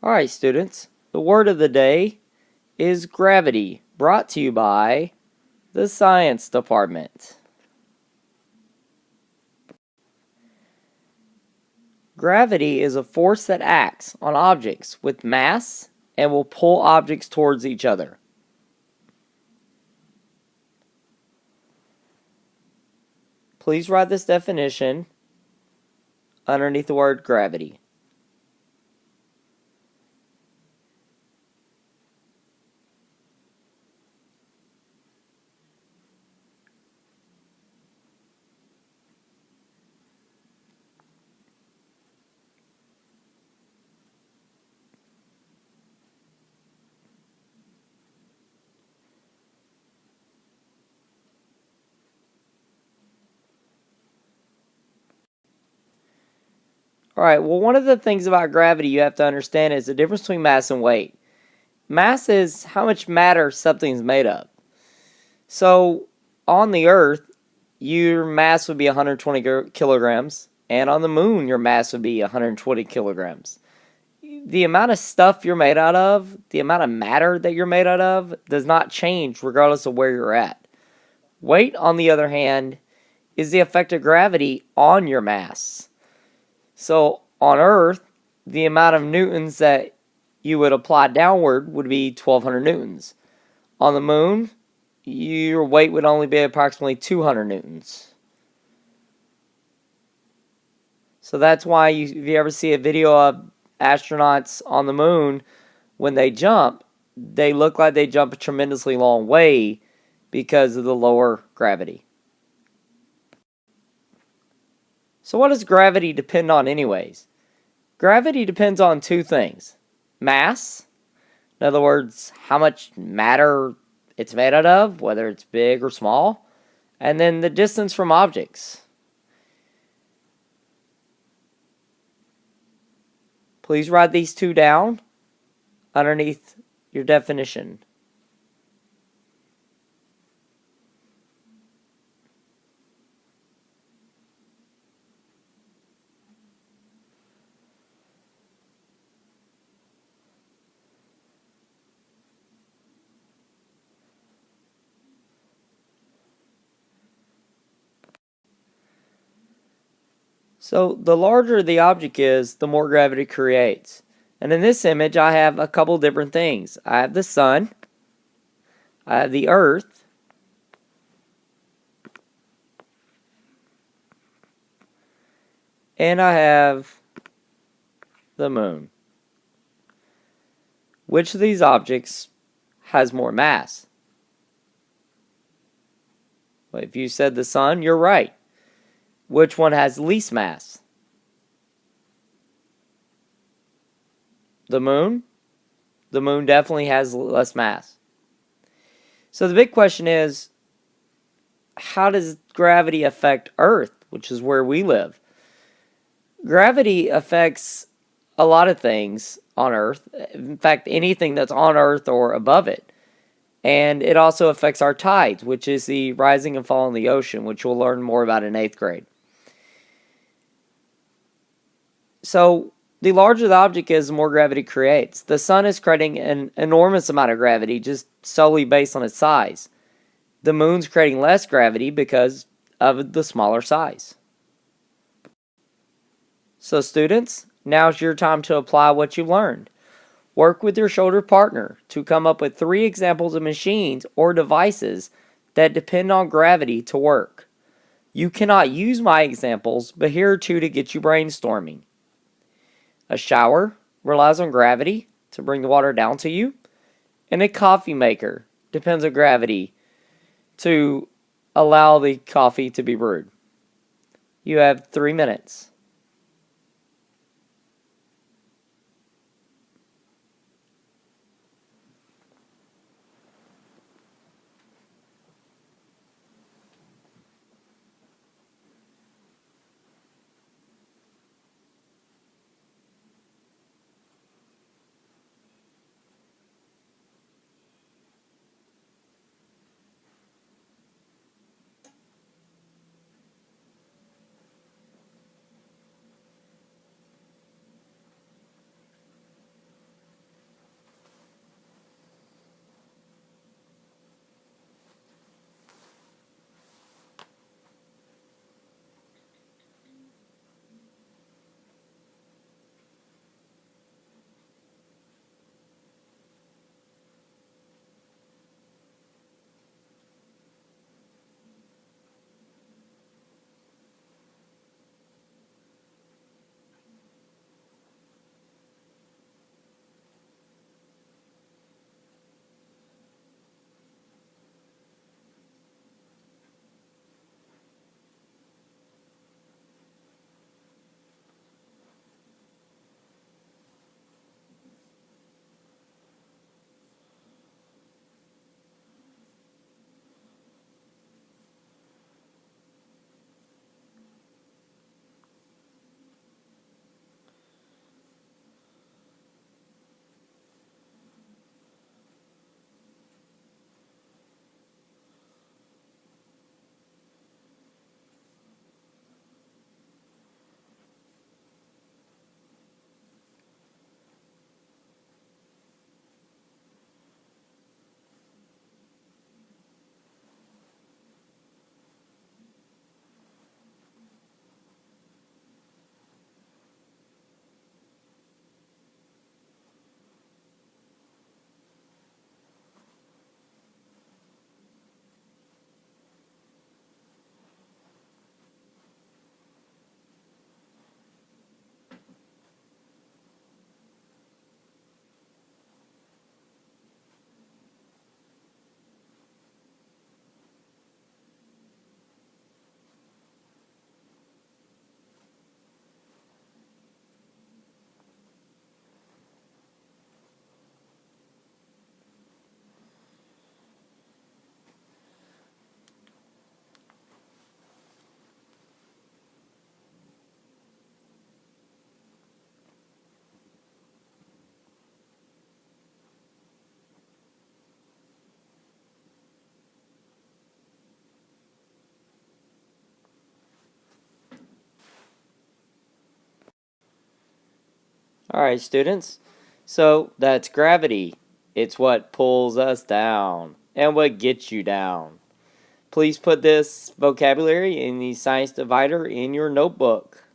Alright, students, the word of the day is gravity, brought to you by the Science Department. Gravity is a force that acts on objects with mass and will pull objects towards each other. Please write this definition underneath the word gravity. Alright, well, one of the things about gravity you have to understand is the difference between mass and weight. Mass is how much matter something's made of. So, on the Earth, your mass would be 120 kilograms, and on the moon, your mass would be 120 kilograms. The amount of stuff you're made out of, the amount of matter that you're made out of, does not change regardless of where you're at. Weight, on the other hand, is the effect of gravity on your mass. So, on Earth, the amount of newtons that you would apply downward would be 1,200 newtons. On the moon, your weight would only be approximately 200 newtons. So that's why if you ever see a video of astronauts on the moon, when they jump, they look like they jump a tremendously long way because of the lower gravity. So what does gravity depend on anyways? Gravity depends on two things. Mass, in other words, how much matter it's made out of, whether it's big or small, and then the distance from objects. Please write these two down underneath your definition. So the larger the object is, the more gravity creates. And in this image, I have a couple different things. I have the sun, I have the earth, and I have the moon. Which of these objects has more mass? Well, if you said the sun, you're right. Which one has least mass? The moon? The moon definitely has less mass. So the big question is, how does gravity affect Earth, which is where we live? Gravity affects a lot of things on Earth. In fact, anything that's on Earth or above it. And it also affects our tides, which is the rising and falling of the ocean, which we'll learn more about in 8th grade. So, the larger the object is, the more gravity creates. The sun is creating an enormous amount of gravity just solely based on its size. The moon's creating less gravity because of the smaller size. So students, now's your time to apply what you learned. Work with your shoulder partner to come up with 3 examples of machines or devices that depend on gravity to work. You cannot use my examples, but here are 2 to get you brainstorming. A shower relies on gravity to bring the water down to you, and a coffee maker depends on gravity to allow the coffee to be brewed. You have 3 minutes. Alright, students. So that's gravity. It's what pulls us down and what gets you down. Please put this vocabulary in the science divider in your notebook.